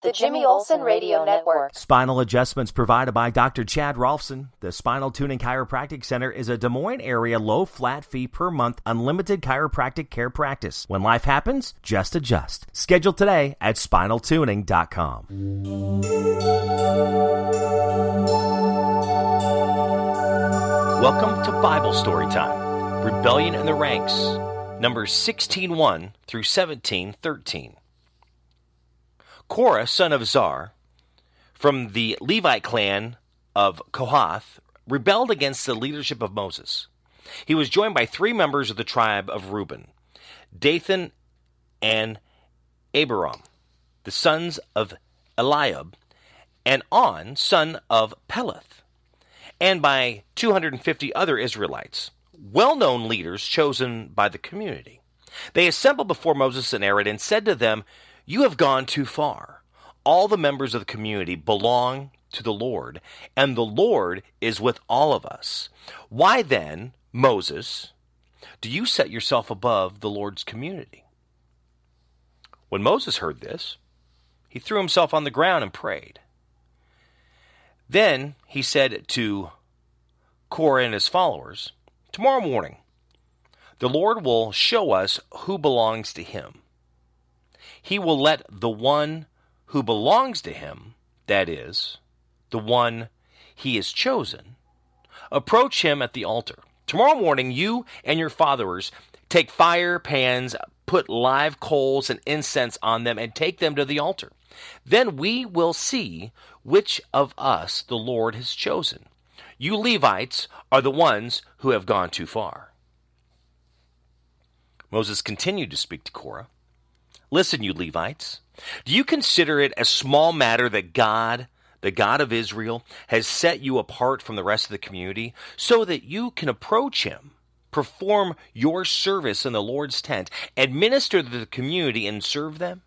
The Jimmy Olsen Radio Network. Spinal adjustments provided by Dr. Chad Rolfson. The Spinal Tuning Chiropractic Center is a Des Moines area low flat fee per month unlimited chiropractic care practice. When life happens, just adjust. Schedule today at spinaltuning.com. Welcome to Bible Story Time. Rebellion in the Ranks. Numbers 16:1 through 17:13. Korah, son of Zar, from the Levite clan of Kohath, rebelled against the leadership of Moses. He was joined by 3 members of the tribe of Reuben, Dathan and Abiram, the sons of Eliab, and On, son of Peleth, and by 250 other Israelites, well-known leaders chosen by the community. They assembled before Moses and Aaron and said to them, "You have gone too far. All the members of the community belong to the Lord, and the Lord is with all of us. Why then, Moses, do you set yourself above the Lord's community?" When Moses heard this, he threw himself on the ground and prayed. Then he said to Korah and his followers, "Tomorrow morning, the Lord will show us who belongs to him. He will let the one who belongs to him, that is, the one he has chosen, approach him at the altar. Tomorrow morning, you and your followers take fire pans, put live coals and incense on them, and take them to the altar. Then we will see which of us the Lord has chosen. You Levites are the ones who have gone too far." Moses continued to speak to Korah. "Listen, you Levites, do you consider it a small matter that God, the God of Israel, has set you apart from the rest of the community so that you can approach him, perform your service in the Lord's tent, administer to the community, and serve them?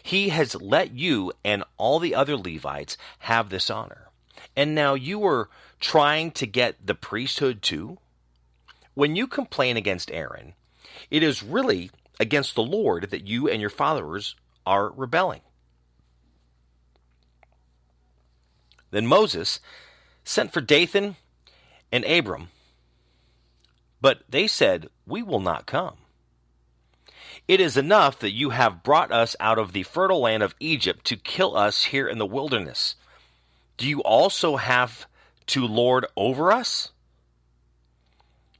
He has let you and all the other Levites have this honor. And now you are trying to get the priesthood too? When you complain against Aaron, it is really against the Lord that you and your followers are rebelling." Then Moses sent for Dathan and Abiram, but they said, "We will not come. It is enough that you have brought us out of the fertile land of Egypt to kill us here in the wilderness. Do you also have to lord over us?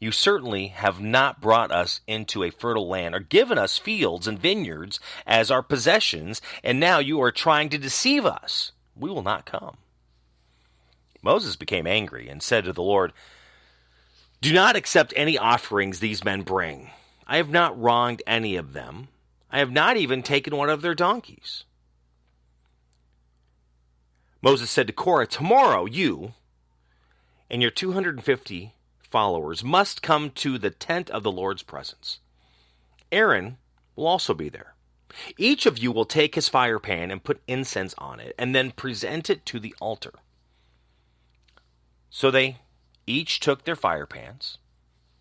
You certainly have not brought us into a fertile land or given us fields and vineyards as our possessions, and now you are trying to deceive us. We will not come." Moses became angry and said to the Lord, "Do not accept any offerings these men bring. I have not wronged any of them. I have not even taken one of their donkeys." Moses said to Korah, "Tomorrow you and your 250 followers must come to the tent of the Lord's presence. Aaron will also be there. Each of you will take his fire pan and put incense on it, and then present it to the altar." So they each took their fire pans,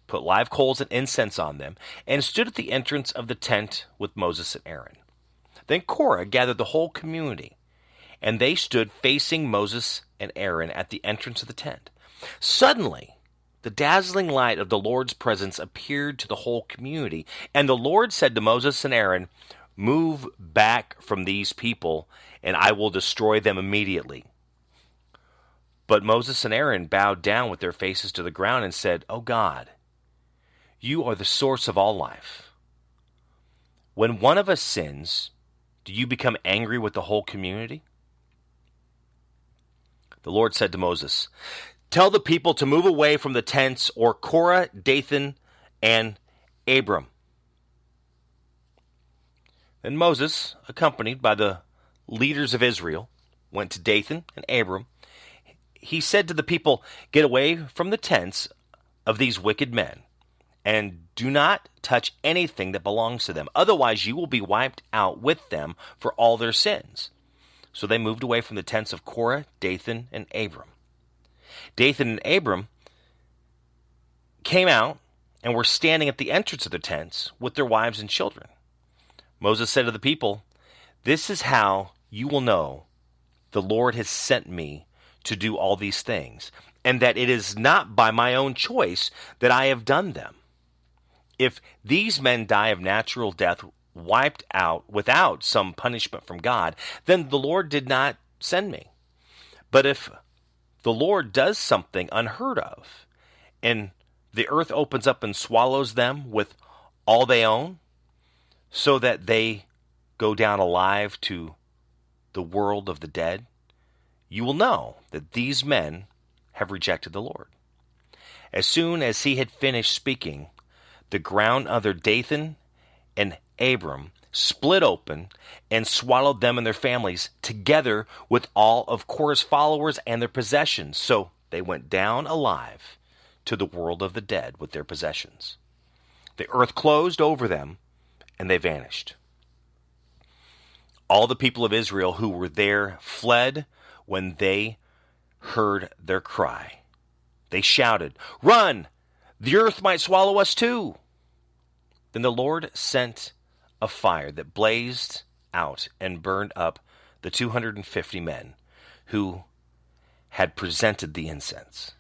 put live coals and incense on them, and stood at the entrance of the tent with Moses and Aaron. Then Korah gathered the whole community, and they stood facing Moses and Aaron at the entrance of the tent. Suddenly, the dazzling light of the Lord's presence appeared to the whole community, and the Lord said to Moses and Aaron, "Move back from these people, and I will destroy them immediately." But Moses and Aaron bowed down with their faces to the ground and said, "O God, you are the source of all life. When one of us sins, do you become angry with the whole community?" The Lord said to Moses, "Tell the people to move away from the tents, or Korah, Dathan, and Abiram." Then Moses, accompanied by the leaders of Israel, went to Dathan and Abiram. He said to the people, "Get away from the tents of these wicked men, and do not touch anything that belongs to them. Otherwise you will be wiped out with them for all their sins." So they moved away from the tents of Korah, Dathan, and Abiram. Dathan and Abiram came out and were standing at the entrance of their tents with their wives and children. Moses said to the people, "This is how you will know the Lord has sent me to do all these things, and that it is not by my own choice that I have done them. If these men die of natural death, wiped out without some punishment from God, then the Lord did not send me. But if the Lord does something unheard of, and the earth opens up and swallows them with all they own, so that they go down alive to the world of the dead, you will know that these men have rejected the Lord. As soon as he had finished speaking, the ground under Dathan and Abiram split open and swallowed them and their families, together with all of Korah's followers and their possessions. So they went down alive to the world of the dead with their possessions. The earth closed over them, and they vanished. All the people of Israel who were there fled when they heard their cry. They shouted, "Run! The earth might swallow us too!" Then the Lord sent a fire that blazed out and burned up the 250 men who had presented the incense.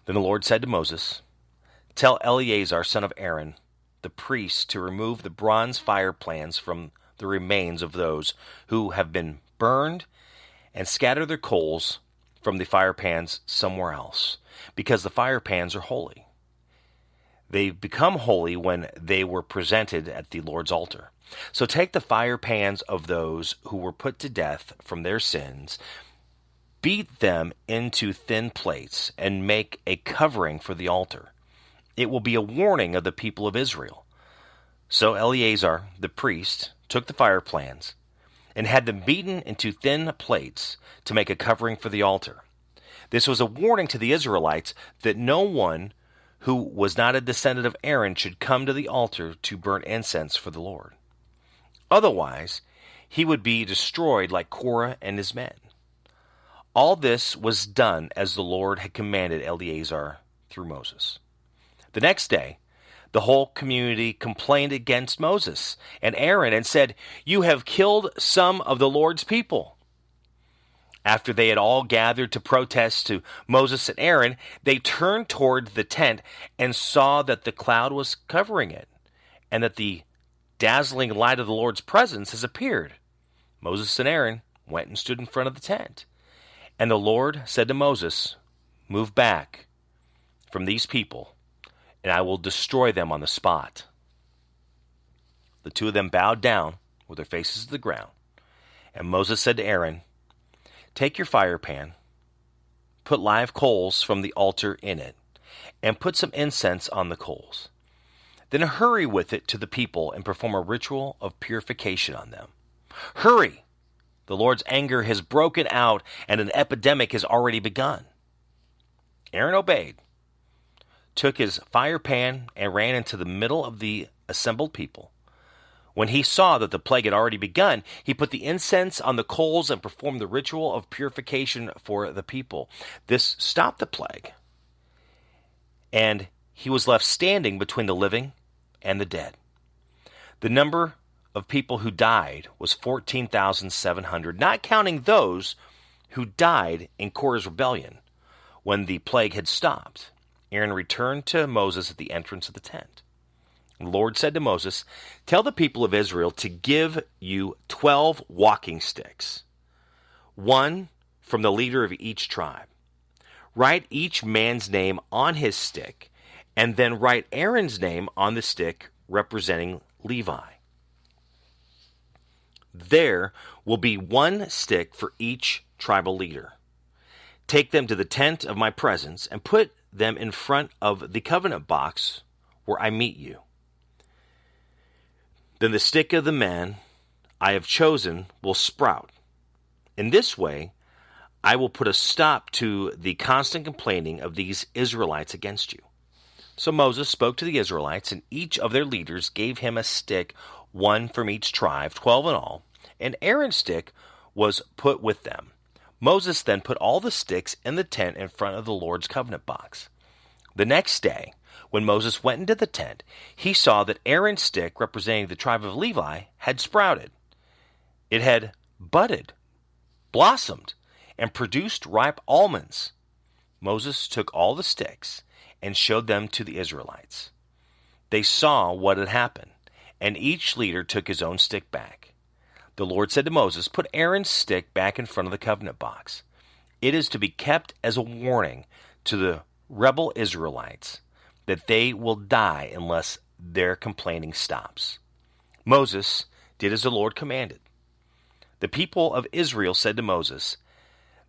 Then the Lord said to Moses, "Tell Eleazar, son of Aaron, the priest, to remove the bronze fire pans from the remains of those who have been burned, and scatter their coals from the fire pans somewhere else, because the fire pans are holy. They become holy when they were presented at the Lord's altar. So take the fire pans of those who were put to death from their sins, beat them into thin plates, and make a covering for the altar. It will be a warning of the people of Israel." So Eleazar, the priest, took the fire pans and had them beaten into thin plates to make a covering for the altar. This was a warning to the Israelites that no one who was not a descendant of Aaron should come to the altar to burn incense for the Lord. Otherwise, he would be destroyed like Korah and his men. All this was done as the Lord had commanded Eleazar through Moses. The next day, the whole community complained against Moses and Aaron and said, "You have killed some of the Lord's people." After they had all gathered to protest to Moses and Aaron, they turned toward the tent and saw that the cloud was covering it, and that the dazzling light of the Lord's presence has appeared. Moses and Aaron went and stood in front of the tent. And the Lord said to Moses, "Move back from these people, and I will destroy them on the spot." The two of them bowed down with their faces to the ground. And Moses said to Aaron, "Take your fire pan, put live coals from the altar in it, and put some incense on the coals. Then hurry with it to the people and perform a ritual of purification on them. Hurry! The Lord's anger has broken out, and an epidemic has already begun." Aaron obeyed, took his fire pan, and ran into the middle of the assembled people. When he saw that the plague had already begun, he put the incense on the coals and performed the ritual of purification for the people. This stopped the plague, and he was left standing between the living and the dead. The number of people who died was 14,700, not counting those who died in Korah's rebellion when the plague had stopped. Aaron returned to Moses at the entrance of the tent. The Lord said to Moses, "Tell the people of Israel to give you 12 walking sticks, one from the leader of each tribe. Write each man's name on his stick, and then write Aaron's name on the stick representing Levi. There will be one stick for each tribal leader. Take them to the tent of my presence and put them in front of the covenant box where I meet you. Then the stick of the man I have chosen will sprout. In this way, I will put a stop to the constant complaining of these Israelites against you." So Moses spoke to the Israelites, and each of their leaders gave him a stick, one from each tribe, 12 in all, and Aaron's stick was put with them. Moses then put all the sticks in the tent in front of the Lord's covenant box. The next day, when Moses went into the tent, he saw that Aaron's stick, representing the tribe of Levi, had sprouted. It had budded, blossomed, and produced ripe almonds. Moses took all the sticks and showed them to the Israelites. They saw what had happened, and each leader took his own stick back. The Lord said to Moses, "Put Aaron's stick back in front of the covenant box. It is to be kept as a warning to the rebel Israelites that they will die unless their complaining stops." Moses did as the Lord commanded. The people of Israel said to Moses,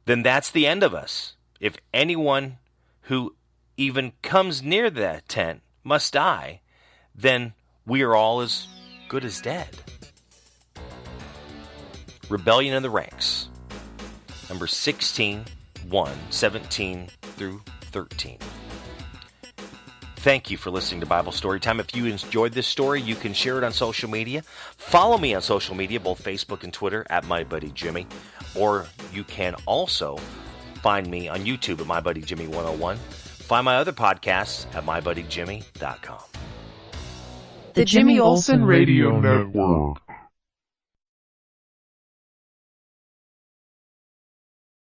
"Then that's the end of us. If anyone who even comes near that tent must die, then we are all as good as dead." Rebellion in the ranks. Number 16, 17 through 13. Thank you for listening to Bible Storytime. If you enjoyed this story, you can share it on social media. Follow me on social media, both Facebook and Twitter, at MyBuddyJimmy. Or you can also find me on YouTube at MyBuddyJimmy101. Find my other podcasts at MyBuddyJimmy.com. The Jimmy Olsen Radio Network.